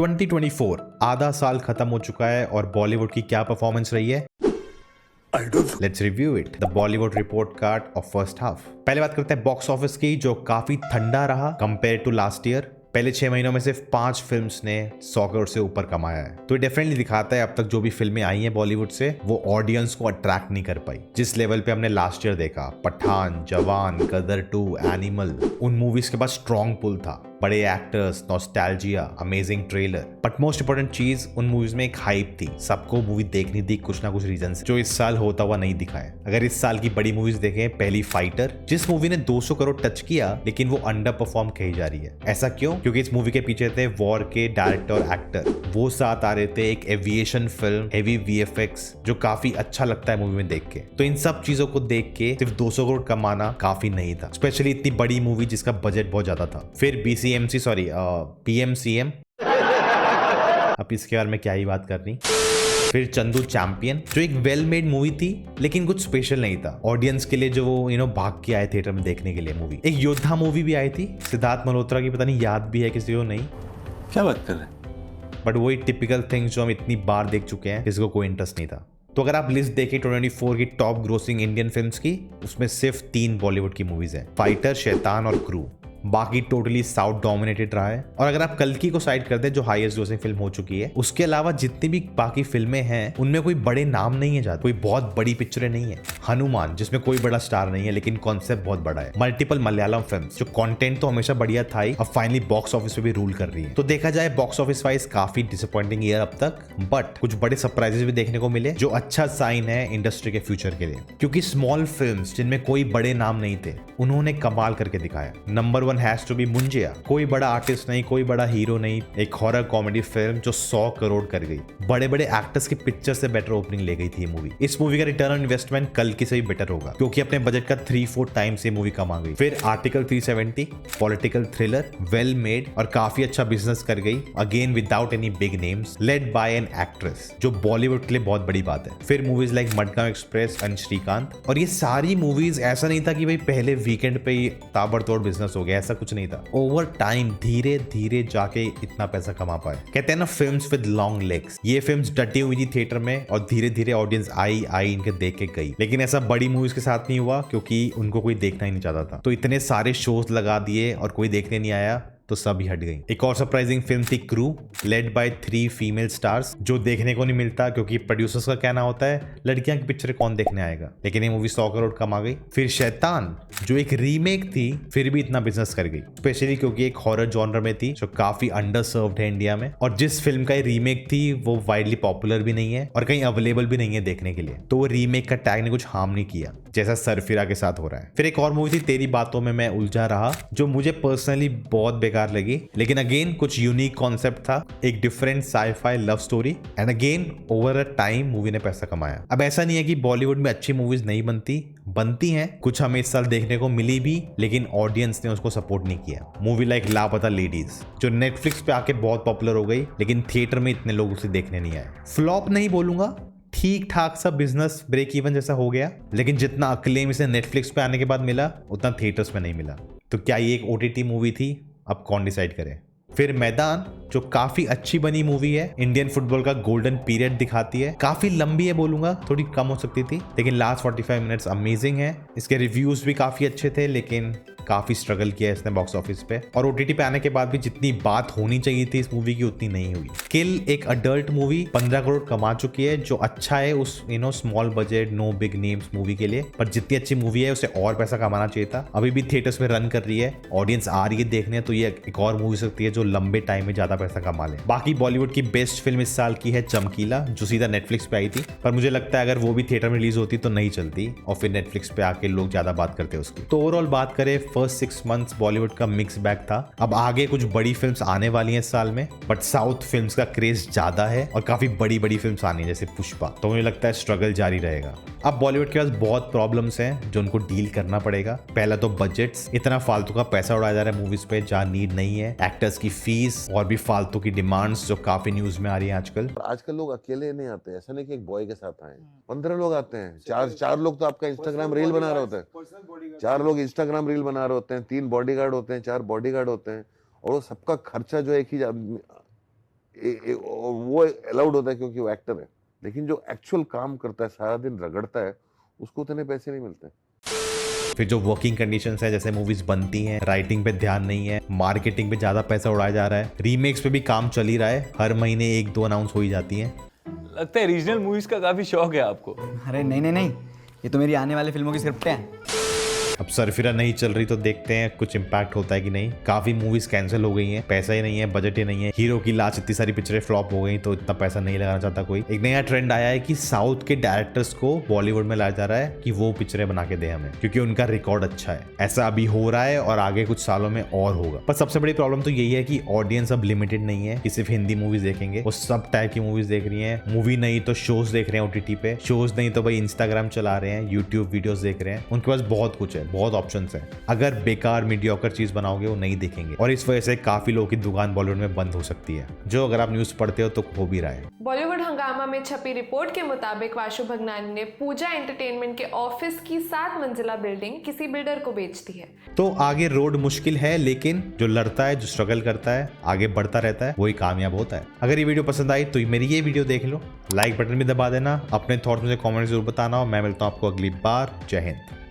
2024 आधा साल खत्म हो चुका है और बॉलीवुड की क्या परफॉर्मेंस रही है। Let's review it, the Bollywood report card of first half. पहले बात करते हैं बॉक्स ऑफिस की, जो काफी ठंडा रहा कंपेयर टू लास्ट ईयर। पहले 6 महीनों में सिर्फ 5 फिल्म्स ने 100 करोड़ से ऊपर कमाया है, तो ये डेफिनेटली दिखाता है अब तक जो भी फिल्में आई हैं बॉलीवुड से वो ऑडियंस को अट्रैक्ट नहीं कर पाई जिस लेवल पे हमने लास्ट ईयर देखा। पठान, जवान, गदर 2, एनिमल, उन मूवीज के पास स्ट्रॉन्ग पुल था, बड़े actors, nostalgia, amazing trailer, but most important चीज उन मूवीज में एक हाइप थी। सबको मूवी देखनी थी कुछ ना कुछ रीजन से, जो इस साल होता हुआ नहीं दिखा है। अगर इस साल की बड़ी मूवीज देखें, पहली फाइटर, जिस मूवी ने 200 करोड़ टच किया लेकिन वो अंडर परफॉर्म कही जा रही है। ऐसा क्यों? क्योंकि इस मूवी के पीछे थे वॉर के डायरेक्टर और एक्टर, वो साथ आ रहे थे, एक एविएशन फिल्म, हेवी वीएफएक्स, जो काफी अच्छा लगता है मूवी में देख के। तो इन सब चीजों को देख के सिर्फ 200 करोड़ कमाना काफी नहीं था, स्पेशली इतनी बड़ी मूवी जिसका बजट बहुत ज्यादा था। फिर पीएमसीएम, अब इसके बारे में क्या ही बात करनी। फिर चंदू चैंपियन, जो एक वेल मेड मूवी थी लेकिन कुछ स्पेशल नहीं था ऑडियंस के लिए, जो वो भाग के आए थिएटर में देखने के लिए मूवी। एक योद्धा मूवी भी आई थी सिद्धार्थ मल्होत्रा की, पता नहीं याद भी है किसी को नहीं, क्या बात कर रहे हैं। बट वही टिपिकल थिंग्स जो हम इतनी बार देख चुके हैं, जिसको कोई इंटरेस्ट नहीं था। तो अगर आप लिस्ट देखें 2024 की टॉप ग्रोसिंग इंडियन फिल्म्स की, उसमें सिर्फ 3 बॉलीवुड की मूवीज हैं, फाइटर, शैतान और क्रू। बाकी टोटली साउथ डोमिनेटेड रहा है। और अगर आप कल्कि को साइड कर दें जो हाईएस्ट ग्रोसिंग फिल्म हो चुकी है, उसके अलावा जितनी भी बाकी फिल्में हैं उनमें कोई बड़े नाम नहीं है, कोई बहुत बड़ी पिक्चरें नहीं है। हनुमान, जिसमें कोई बड़ा स्टार नहीं है लेकिन कॉन्सेप्ट बहुत बड़ा है। मल्टीपल मलयालम फिल्म्स, जो कंटेंट तो हमेशा बढ़िया था ही, अब फाइनली बॉक्स ऑफिस पे भी रूल कर रही है। तो देखा जाए बॉक्स ऑफिस वाइज काफी डिसअपॉइंटिंग ईयर अब तक, बट कुछ बड़े सरप्राइजेस भी देखने को मिले, जो अच्छा साइन है इंडस्ट्री के फ्यूचर के लिए। क्योंकि स्मॉल फिल्म्स जिनमें कोई बड़े नाम नहीं थे, उन्होंने कमाल करके दिखाया। Number 1 has to be Munjya, कोई बड़ा आर्टिस्ट नहीं, कोई बड़ा हीरो नहीं, एक हॉरर कॉमेडी फिल्म जो 100 करोड़ कर गई। बड़े बड़े एक्टर्स की पिक्चर से बेटर ओपनिंग ले गई थी ये मूवी। इस मूवी का रिटर्न ऑन इन्वेस्टमेंट कल की से भी बेटर होगा, क्योंकि अपने बजट का 3-4 टाइम्स ये मूवी कमा गई। फिर article 370, political thriller, well made और काफी अच्छा बिजनेस कर गई, again without any big names, led by an actress, जो बॉलीवुड के लिए बहुत बड़ी बात है। फिर movies like Madgaon express and Srikanth, और ये सारी मूवीज ऐसा नहीं था कि भाई पहले वीकेंड पे ही ताबड़तोड़ बिजनेस हो गया, ऐसा कुछ नहीं था। ओवर टाइम धीरे धीरे जाके इतना पैसा कमा पाए। कहते हैं ना, फिल्म्स विद लॉन्ग लेग्स। ये फिल्म्स डटी हुई थी थिएटर में और धीरे धीरे ऑडियंस आई इनके देख के गई, लेकिन ऐसा बड़ी मूवीज के साथ नहीं हुआ, क्योंकि उनको कोई देखना ही नहीं चाहता था। तो इतने सारे शोज लगा दिए और कोई देखने नहीं आया, तो सब ही हट गई। एक और सरप्राइजिंग फिल्म थी crew, led by 3 female stars, जो देखने को नहीं मिलता, क्योंकि प्रोड्यूसर्स का कहना होता है लड़कियां की पिक्चर कौन देखने आएगा, लेकिन ये मूवी 100 करोड़ कमा गई। फिर शैतान, जो एक रीमेक थी, फिर भी इतना बिजनेस कर गई, स्पेशली क्योंकि एक हॉरर जॉनर में थी जो काफी अंडर सर्व्ड है इंडिया में, और जिस फिल्म का रीमेक थी वो वाइडली पॉपुलर भी नहीं है और कहीं अवेलेबल भी नहीं है देखने के लिए, तो वो रीमेक का टैग ने कुछ हार्म नहीं किया, जैसा सरफिरा के साथ हो रहा है। फिर एक और मूवी थी तेरी बातों में मैं उलझा रहा, जो मुझे पर्सनली बहुत बेकार लगी, लेकिन अगेन कुछ यूनिक कॉन्सेप्ट था, एक different sci-fi love story, and again over a time movie ने पैसा कमाया। अब ऐसा नहीं है कि बॉलीवुड में अच्छी मूवीज नहीं बनती हैं, कुछ हमें इस साल देखने को मिली भी, लेकिन ऑडियंस ने उसको सपोर्ट नहीं किया। मूवी लाइक लापता लेडीज, जो नेटफ्लिक्स पे आके बहुत पॉपुलर हो गई, लेकिन थिएटर में इतने लोग उसे देखने नहीं आए। फ्लॉप नहीं बोलूंगा, ठीक ठाक सा बिजनेस ब्रेक इवन जैसा हो गया, लेकिन जितना अक्लेम इसे नेटफ्लिक्स पे आने के बाद मिला, उतना थिएटर्स में नहीं मिला। तो क्या ये एक ओटीटी मूवी थी? अब कौन डिसाइड करे। फिर मैदान, जो काफी अच्छी बनी मूवी है, इंडियन फुटबॉल का गोल्डन पीरियड दिखाती है, काफी लंबी है बोलूंगा, थोड़ी कम हो सकती थी, लेकिन लास्ट 45 मिनट्स अमेजिंग है। इसके रिव्यूज भी काफी अच्छे थे, लेकिन काफी स्ट्रगल किया इसने बॉक्स ऑफिस पे, और ओटीटी पे आने के बाद भी जितनी बात होनी चाहिए थी इस मूवी की उतनी नहीं हुई। किल, एक अडल्ट मूवी, 15 करोड़ कमा चुकी है, जो अच्छा है उस small budget no big names movie के लिए, पर जितनी अच्छी मूवी है उसे और पैसा कमाना चाहिए था। अभी भी थिएटर्स में रन कर रही है, ऑडियंस आ रही है देखने, तो ये एक और मूवी सकती है जो लंबे टाइम में ज्यादा पैसा कमा ले। बाकी बॉलीवुड की बेस्ट फिल्म इस साल की है चमकीला, जो सीधा नेटफ्लिक्स पे आई थी, पर मुझे लगता है अगर वो भी थिएटर में रिलीज होती तो नहीं चलती, और फिर नेटफ्लिक्स पे आके लोग ज्यादा बात करते उसकी। तो ओवरऑल बात करें, फर्स्ट 6 मंथ्स बॉलीवुड का मिक्स बैग था। अब आगे कुछ बड़ी फिल्म्स आने वाली हैं इस साल में, बट साउथ फिल्म्स का क्रेज ज्यादा है और काफी बड़ी बड़ी फिल्म्स आनी है जैसे पुष्पा, तो मुझे लगता है स्ट्रगल जारी रहेगा। अब बॉलीवुड के पास बहुत प्रॉब्लम्स हैं जो उनको डील करना पड़ेगा। पहला तो बजट्स, इतना फालतू का पैसा उड़ाया जा रहा है मूवीज पे जहाँ नीड नहीं है, एक्टर्स की फीस और भी फालतू की डिमांड्स जो काफी न्यूज में आ रही है आजकल लोग अकेले नहीं आते, ऐसा नहीं कि एक बॉय के साथ आए, 15 लोग आते हैं, चार लोग तो आपका इंस्टाग्राम रील बना रहे होते हैं, 4 लोग इंस्टाग्राम रील बना रहे होते हैं, 3 बॉडीगार्ड होते हैं, 4 बॉडीगार्ड होते हैं, और वो सबका खर्चा जो एक ही वो अलाउड होता है क्योंकि वो एक्टर है, लेकिन जो एक्चुअल काम करता है, सारा दिन रगड़ता है, उसको उतने पैसे नहीं मिलते। फिर जो वर्किंग कंडीशंस है, जैसे मूवीज बनती हैं, राइटिंग पे ध्यान नहीं है, मार्केटिंग पे ज्यादा पैसा उड़ाया जा रहा है, रीमेक्स पे भी काम चल ही रहा है, हर महीने 1-2 अनाउंस हो ही जाती हैं। लगता है रीजनल मूवीज का काफी शौक है आपको। अरे नहीं नहीं नहीं, ये तो मेरी आने वाली फिल्मों की स्क्रिप्ट है। अब सरफिरा नहीं चल रही तो देखते हैं कुछ इम्पैक्ट होता है कि नहीं। काफी मूवीज कैंसिल हो गई हैं, पैसा ही नहीं है, बजट ही नहीं है, हीरो की लाश, इतनी सारी पिक्चरें फ्लॉप हो गई तो इतना पैसा नहीं लगाना चाहता कोई। एक नया ट्रेंड आया है कि साउथ के डायरेक्टर्स को बॉलीवुड में लाया जा रहा है कि वो पिक्चरें बना के दे हमें, क्योंकि उनका रिकॉर्ड अच्छा है। ऐसा अभी हो रहा है और आगे कुछ सालों में और होगा। पर सबसे बड़ी प्रॉब्लम तो यही है कि ऑडियंस अब लिमिटेड नहीं है कि सिर्फ हिंदी मूवीज देखेंगे, वो सब टाइप की मूवीज देख रही है। मूवी नहीं तो शोज देख रहे हैं OTT पे, शोज नहीं तो भाई इंस्टाग्राम चला रहे हैं, यूट्यूब वीडियोस देख रहे हैं। उनके पास बहुत कुछ है, बहुत ऑप्शन है। अगर बेकार मीडियोकर चीज बनाओगे वो नहीं देखेंगे, और इस वजह से काफी लोगों की दुकान बॉलीवुड में बंद हो सकती है, जो अगर आप न्यूज पढ़ते हो तो हो भी रहा है। बॉलीवुड हंगामा में छपी रिपोर्ट के मुताबिक वाशु भगनानी ने पूजा एंटरटेनमेंट के ऑफिस की 7 मंजिला बिल्डिंग किसी बिल्डर को बेच दी है। तो आगे रोड मुश्किल है, लेकिन जो लड़ता है, जो स्ट्रगल करता है, आगे बढ़ता रहता है, वही कामयाब होता है। अगर ये वीडियो पसंद आई तो मेरी ये वीडियो देख लो, लाइक बटन भी दबा देना, अपने थॉट्स मुझे कमेंट जरूर बताना, और मैं मिलता हूँ आपको अगली बार। जय हिंद।